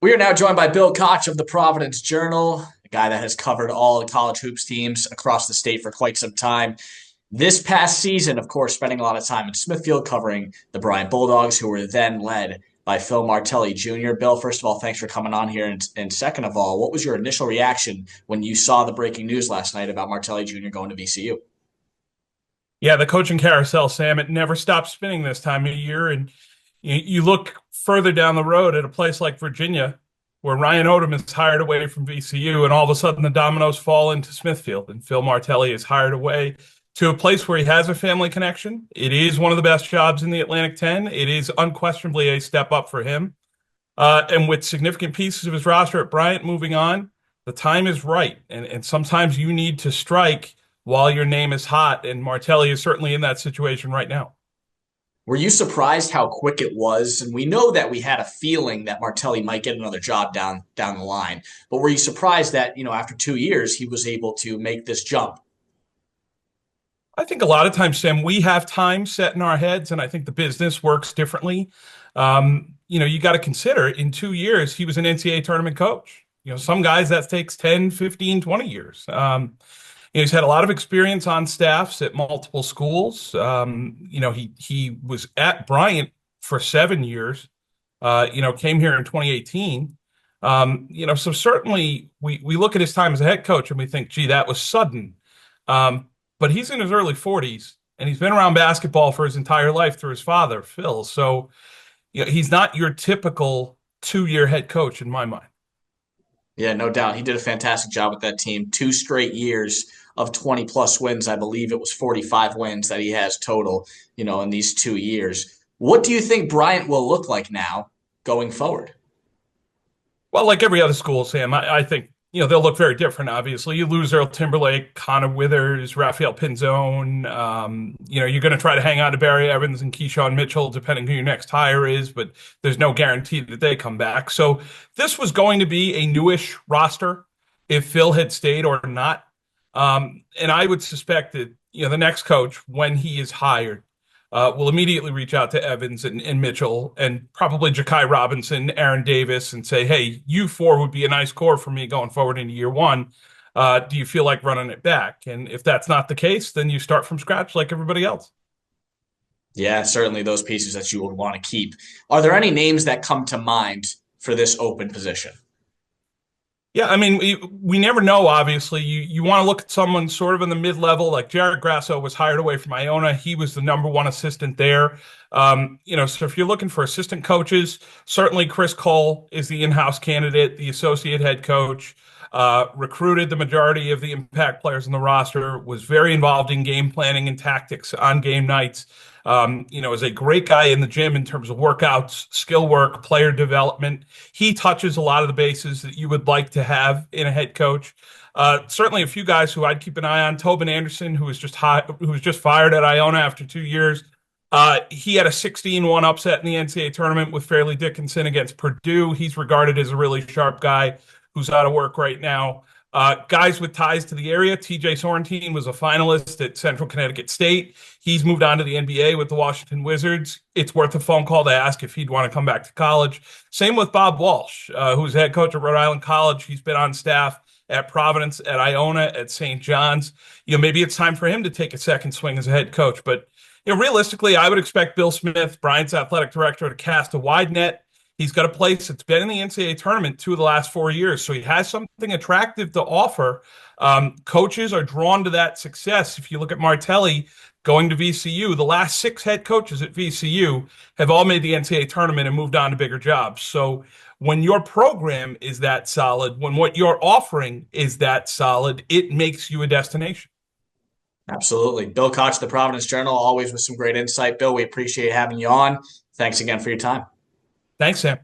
We are now joined by Bill Koch of the Providence Journal, a guy that has covered all college hoops teams across the state for quite some time. This past season, of course, spending a lot of time in Smithfield covering the Bryant Bulldogs, who were then led by Phil Martelli Jr. Bill, first of all, thanks for coming on here. And second of all, what was your initial reaction when you saw the breaking news last night about Martelli Jr. going to VCU? Yeah, the coaching carousel, Sam, it never stops spinning this time of year. And you look further down the road at a place like Virginia, where Ryan Odom is hired away from VCU, and all of a sudden the dominoes fall into Smithfield, and Phil Martelli is hired away to a place where he has a family connection. It is one of the best jobs in the Atlantic 10. It is unquestionably a step up for him. And with significant pieces of his roster at Bryant moving on, the time is right. And sometimes you need to strike while your name is hot, and Martelli is certainly in that situation right now. Were you surprised how quick it was? And we know that we had a feeling that Martelli might get another job down the line. But were you surprised that, after 2 years, he was able to make this jump? I think a lot of times, Sam, we have time set in our heads, and I think the business works differently. You got to consider in 2 years, he was an NCAA tournament coach. Some guys that takes 10, 15, 20 years. He's had a lot of experience on staffs at multiple schools. He was at Bryant for 7 years. Came here in 2018. So certainly we look at his time as a head coach and we think, gee, that was sudden. But he's in his early 40s and he's been around basketball for his entire life through his father, Phil. So he's not your typical 2-year head coach in my mind. Yeah, no doubt. He did a fantastic job with that team. 2 straight years of 20 plus wins. I believe it was 45 wins that he has total, in these 2 years. What do you think Bryant will look like now going forward? Well, like every other school, Sam, I think they'll look very different. Obviously, you lose Earl Timberlake, Connor Withers, Raphael Pinzone. You're going to try to hang on to Barry Evans and Keyshawn Mitchell, depending who your next hire is, but there's no guarantee that they come back. So this was going to be a newish roster if Phil had stayed or not. And I would suspect that the next coach, when he is hired, will immediately reach out to Evans and Mitchell and probably Ja'Kai Robinson, Aaron Davis, and say, hey, you four would be a nice core for me going forward into year one. Do you feel like running it back? And if that's not the case, then you start from scratch like everybody else. Yeah, certainly those pieces that you would want to keep. Are there any names that come to mind for this open position? Yeah, I mean, we never know, obviously. You want to look at someone sort of in the mid-level, like Jared Grasso was hired away from Iona. He was the number one assistant there. So if you're looking for assistant coaches, certainly Chris Cole is the in-house candidate, the associate head coach, recruited the majority of the impact players in the roster, was very involved in game planning and tactics on game nights. Is a great guy in the gym in terms of workouts, skill work, player development. He touches a lot of the bases that you would like to have in a head coach. Certainly a few guys who I'd keep an eye on. Tobin Anderson, who was just fired at Iona after 2 years. He had a 16-1 upset in the NCAA tournament with Fairleigh Dickinson against Purdue. He's regarded as a really sharp guy who's out of work right now. Guys with ties to the area, TJ Sorrentine was a finalist at Central Connecticut State. He's moved on to the NBA with the Washington Wizards. It's worth a phone call to ask if he'd want to come back to college. Same with Bob Walsh, who's head coach at Rhode Island College. He's been on staff at Providence, at Iona, at St. John's. Maybe it's time for him to take a second swing as a head coach. But realistically, I would expect Bill Smith, Bryant's athletic director, to cast a wide net. He's got a place that's been in the NCAA tournament 2 of the last 4 years, so he has something attractive to offer. Coaches are drawn to that success. If you look at Martelli going to VCU, the last 6 head coaches at VCU have all made the NCAA tournament and moved on to bigger jobs. So when your program is that solid, when what you're offering is that solid, it makes you a destination. Absolutely. Bill Koch, the Providence Journal, always with some great insight. Bill, we appreciate having you on. Thanks again for your time. Thanks, Sam.